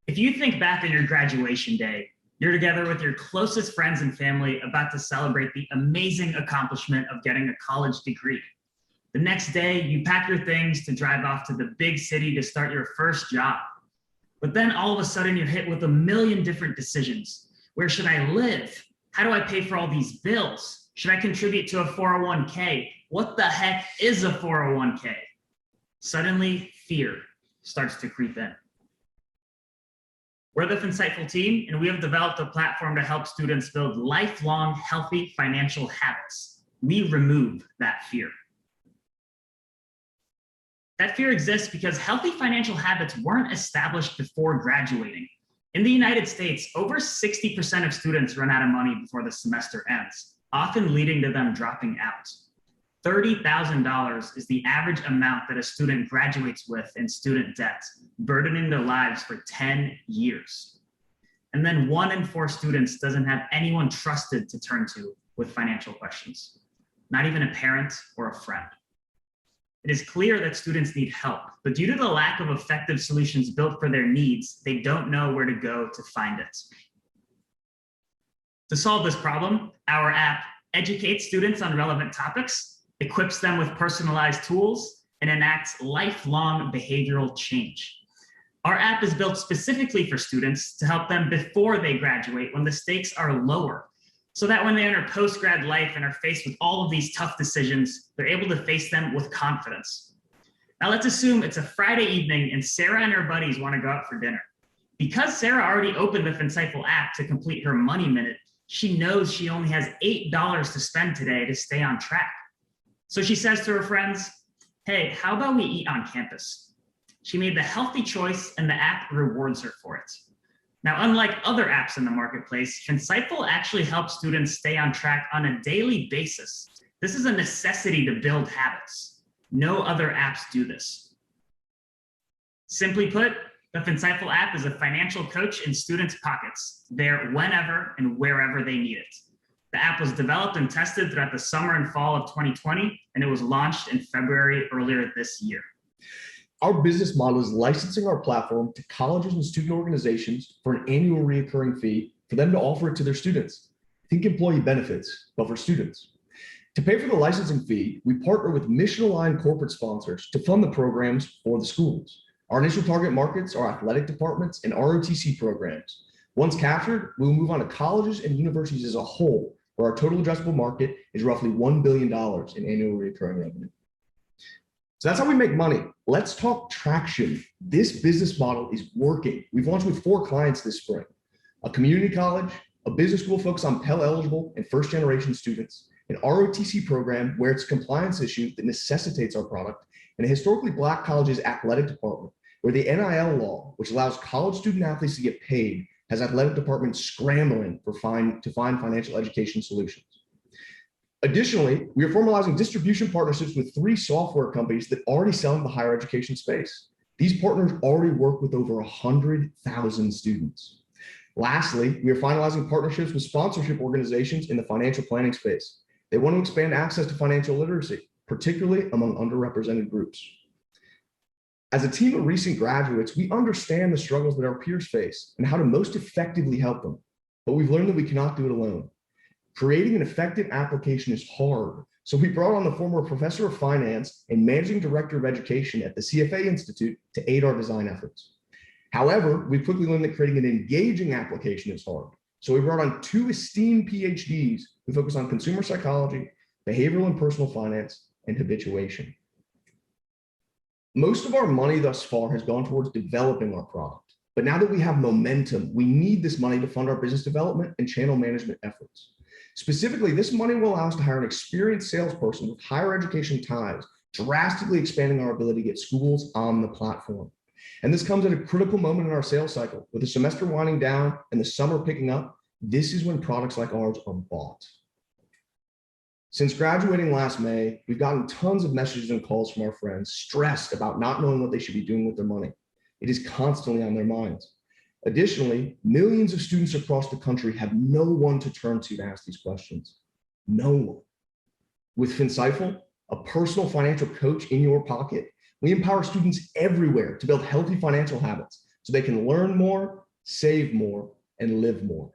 If you think back on your graduation day, you're together with your closest friends and family about to celebrate the amazing accomplishment of getting a college degree. The next day, you pack your things to drive off to the big city to start your first job. But then all of a sudden, you're hit with a million different decisions. Where should I live? How do I pay for all these bills? Should I contribute to a 401k? What the heck is a 401k? Suddenly, fear starts to creep in. We're the Finiteful team, and we have developed a platform to help students build lifelong, healthy financial habits. We remove that fear. That fear exists because healthy financial habits weren't established before graduating. In the United States, over 60% of students run out of money before the semester ends, often leading to them dropping out. $30,000 is the average amount that a student graduates with in student debt, burdening their lives for 10 years. And then 1 in 4 students doesn't have anyone trusted to turn to with financial questions, not even a parent or a friend. It is clear that students need help, but due to the lack of effective solutions built for their needs, they don't know where to go to find it. To solve this problem, our app educates students on relevant topics, equips them with personalized tools, and enacts lifelong behavioral change. Our app is built specifically for students to help them before they graduate when the stakes are lower, so that when they enter post-grad life and are faced with all of these tough decisions, they're able to face them with confidence. Now let's assume it's a Friday evening and Sarah and her buddies want to go out for dinner. Because Sarah already opened the Finiteful app to complete her money minute, she knows she only has $8 to spend today to stay on track. So she says to her friends, hey, how about we eat on campus? She made the healthy choice and the app rewards her for it. Now, unlike other apps in the marketplace, Finiteful actually helps students stay on track on a daily basis. This is a necessity to build habits. No other apps do this. Simply put, the Finiteful app is a financial coach in students' pockets, there whenever and wherever they need it. The app was developed and tested throughout the summer and fall of 2020, and it was launched in February earlier this year. Our business model is licensing our platform to colleges and student organizations for an annual recurring fee for them to offer it to their students. Think employee benefits, but for students. To pay for the licensing fee, we partner with mission-aligned corporate sponsors to fund the programs for the schools. Our initial target markets are athletic departments and ROTC programs. Once captured, we will move on to colleges and universities as a whole, where our total addressable market is roughly $1 billion in annual recurring revenue. So that's how we make money. Let's talk traction. This business model is working. We've launched with 4 clients this spring: a community college, a business school focused on Pell eligible and first generation students, an ROTC program where it's a compliance issue that necessitates our product, and a historically Black college's athletic department, where the NIL law, which allows college student athletes to get paid, has athletic departments scrambling to find financial education solutions. Additionally, we are formalizing distribution partnerships with 3 software companies that already sell in the higher education space. These partners already work with over 100,000 students. Lastly, we are finalizing partnerships with sponsorship organizations in the financial planning space. They want to expand access to financial literacy, particularly among underrepresented groups. As a team of recent graduates, we understand the struggles that our peers face and how to most effectively help them, but we've learned that we cannot do it alone. Creating an effective application is hard, so we brought on the former professor of finance and managing director of education at the CFA Institute to aid our design efforts. However, we quickly learned that creating an engaging application is hard, so we brought on 2 esteemed PhDs who focus on consumer psychology, behavioral and personal finance, and habituation. Most of our money thus far has gone towards developing our product, but now that we have momentum, we need this money to fund our business development and channel management efforts. Specifically, this money will allow us to hire an experienced salesperson with higher education ties, drastically expanding our ability to get schools on the platform. And this comes at a critical moment in our sales cycle. With the semester winding down and the summer picking up, this is when products like ours are bought. Since graduating last May, we've gotten tons of messages and calls from our friends stressed about not knowing what they should be doing with their money. It is constantly on their minds. Additionally, millions of students across the country have no one to turn to ask these questions. No one. With Finiteful, a personal financial coach in your pocket, we empower students everywhere to build healthy financial habits so they can learn more, save more, and live more.